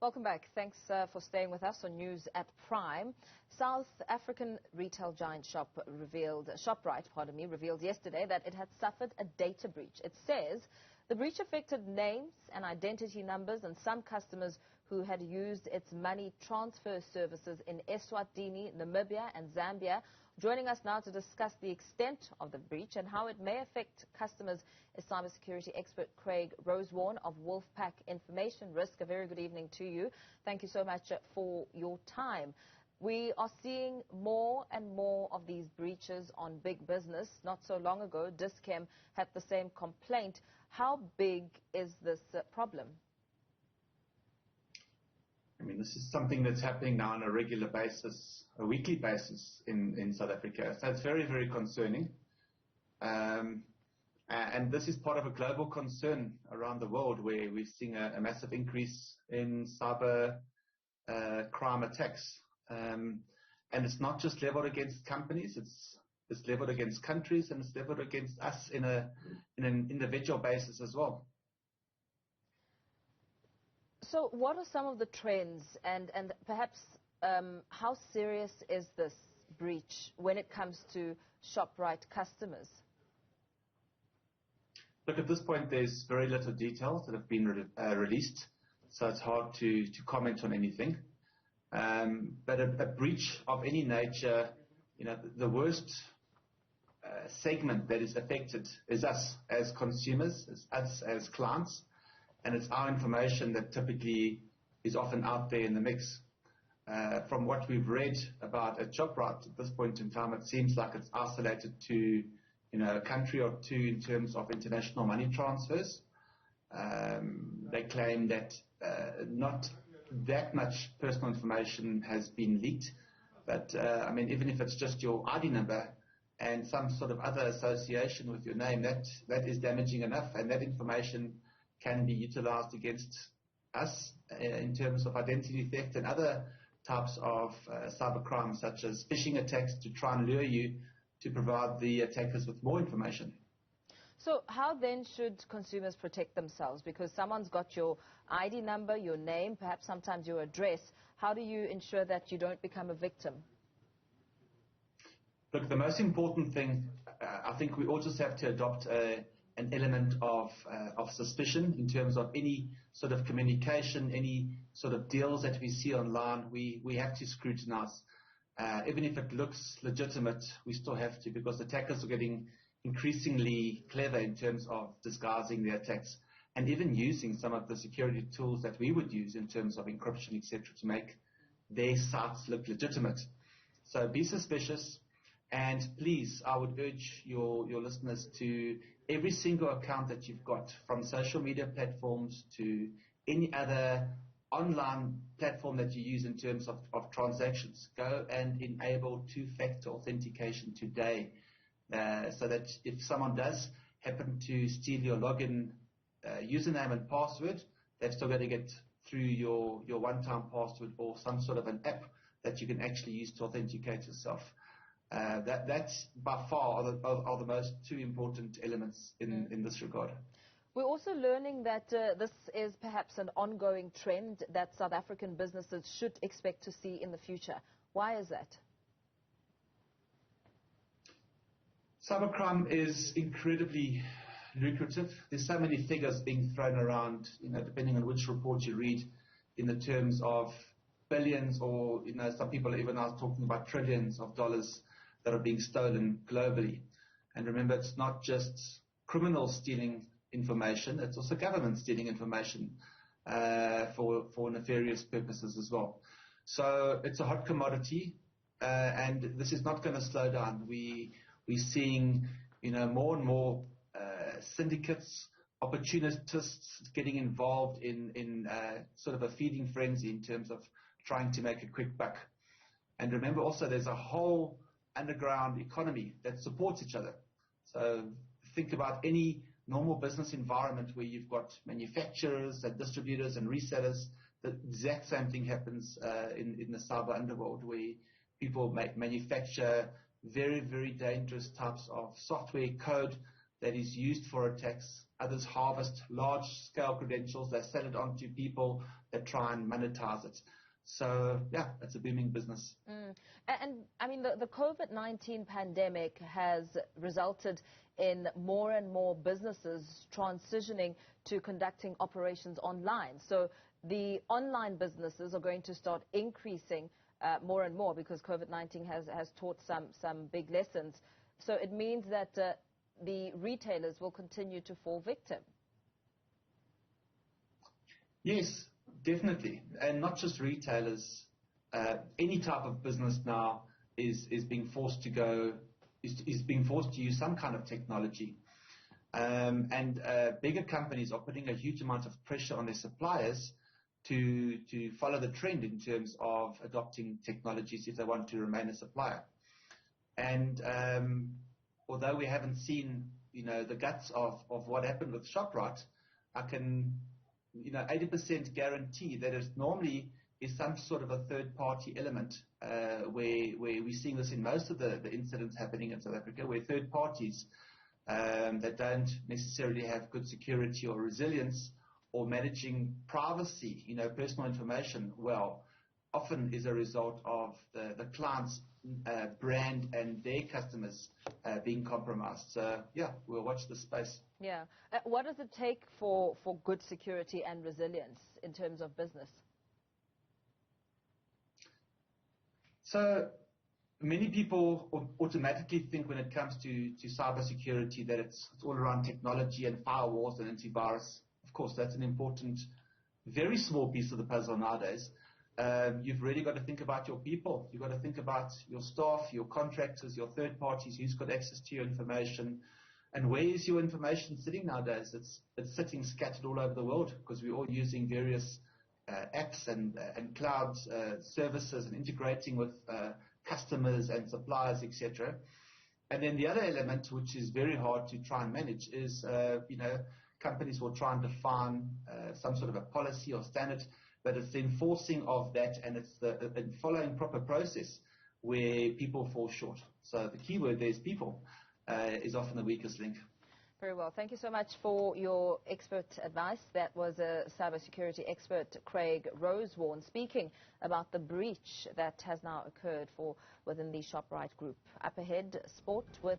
Welcome back. Thanks for staying with us on News at Prime. South African retail giant Shoprite revealed yesterday that it had suffered a data breach. It says the breach affected names and identity numbers and some customers who had used its money transfer services in Eswatini, Namibia and Zambia. Joining us now to discuss the extent of the breach and how it may affect customers is cybersecurity expert Craig Rosewarne of Wolfpack Information Risk. A very good evening to you. Thank you so much for your time. We are seeing more and more of these breaches on big business. Not so long ago, Dis-Chem had the same complaint. How big is this problem? I mean, this is something that's happening now on a regular basis, a weekly basis in South Africa. So it's very, very concerning. And this is part of a global concern around the world where we're seeing a massive increase in cyber crime attacks. And it's not just leveled against companies, it's leveled against countries, and it's leveled against us in an individual basis as well. So what are some of the trends and perhaps how serious is this breach when it comes to Shoprite customers? Look, at this point, there's very little details that have been released, so it's hard to comment on anything. But a breach of any nature, the worst segment that is affected is us as consumers, is us as clients. And it's our information that typically is often out there in the mix. From what we've read about at Shoprite at this point in time, it seems like it's isolated to a country or two in terms of international money transfers. They claim that not that much personal information has been leaked. But, I mean, even if it's just your ID number and some sort of other association with your name, that is damaging enough, and that information can be utilized against us in terms of identity theft and other types of cybercrime, such as phishing attacks to try and lure you to provide the attackers with more information. So how then should consumers protect themselves? Because someone's got your ID number, your name, perhaps sometimes your address. How do you ensure that you don't become a victim? Look, the most important thing, I think we all just have to adopt an element of suspicion in terms of any sort of communication, any sort of deals that we see online. We have to scrutinize. Even if it looks legitimate, we still have to, because attackers are getting increasingly clever in terms of disguising their attacks and even using some of the security tools that we would use in terms of encryption, etc., to make their sites look legitimate. So be suspicious. And please, I would urge your listeners to every single account that you've got, from social media platforms to any other online platform that you use in terms of transactions, go and enable two-factor authentication today, so that if someone does happen to steal your login username and password, they've still got to get through your one-time password or some sort of an app that you can actually use to authenticate yourself. That's by far are the most two important elements in this regard. We're also learning that this is perhaps an ongoing trend that South African businesses should expect to see in the future. Why is that? Cybercrime is incredibly lucrative. There's so many figures being thrown around, depending on which report you read, in the terms of billions, or some people are even now talking about trillions of dollars that are being stolen globally. And remember, it's not just criminals stealing information, it's also government stealing information for nefarious purposes as well. So it's a hot commodity, and this is not going to slow down. We're seeing more and more syndicates, opportunists getting involved in sort of a feeding frenzy in terms of trying to make a quick buck. And remember also, there's a whole underground economy that supports each other. So think about any normal business environment where you've got manufacturers and distributors and resellers. The exact same thing happens in the cyber underworld, where people manufacture very, very dangerous types of software code that is used for attacks. Others harvest large-scale credentials. They sell it on to people that try and monetize it. So, yeah, it's a booming business. And I mean, the COVID-19 pandemic has resulted in more and more businesses transitioning to conducting operations online. So the online businesses are going to start increasing more and more because COVID-19 has taught some big lessons. So it means that the retailers will continue to fall victim. Yes, definitely. And not just retailers. Any type of business now is being forced to use some kind of technology. And bigger companies are putting a huge amount of pressure on their suppliers to follow the trend in terms of adopting technologies if they want to remain a supplier. And although we haven't seen, the guts of what happened with Shoprite, I can, 80% guarantee that it normally is some sort of a third-party element where we're seeing this in most of the incidents happening in South Africa, where third parties that don't necessarily have good security or resilience or managing privacy, personal information well, often is a result of the client's brand and their customers being compromised. So, yeah, we'll watch this space. Yeah. What does it take for good security and resilience in terms of business? So many people automatically think when it comes to cybersecurity that it's all around technology and firewalls and antivirus. Of course, that's an important, very small piece of the puzzle nowadays. You've really got to think about your people. You've got to think about your staff, your contractors, your third parties, who's got access to your information. And where is your information sitting nowadays? It's sitting scattered all over the world because we're all using various apps and cloud services and integrating with customers and suppliers, etc. And then the other element, which is very hard to try and manage, is companies will try and define some sort of a policy or standard, but it's the enforcing of that and it's the following proper process where people fall short. So the key word there is people is often the weakest link. Very well. Thank you so much for your expert advice. That was a cybersecurity expert, Craig Rosewarne, speaking about the breach that has now occurred within the Shoprite group. Up ahead, sport with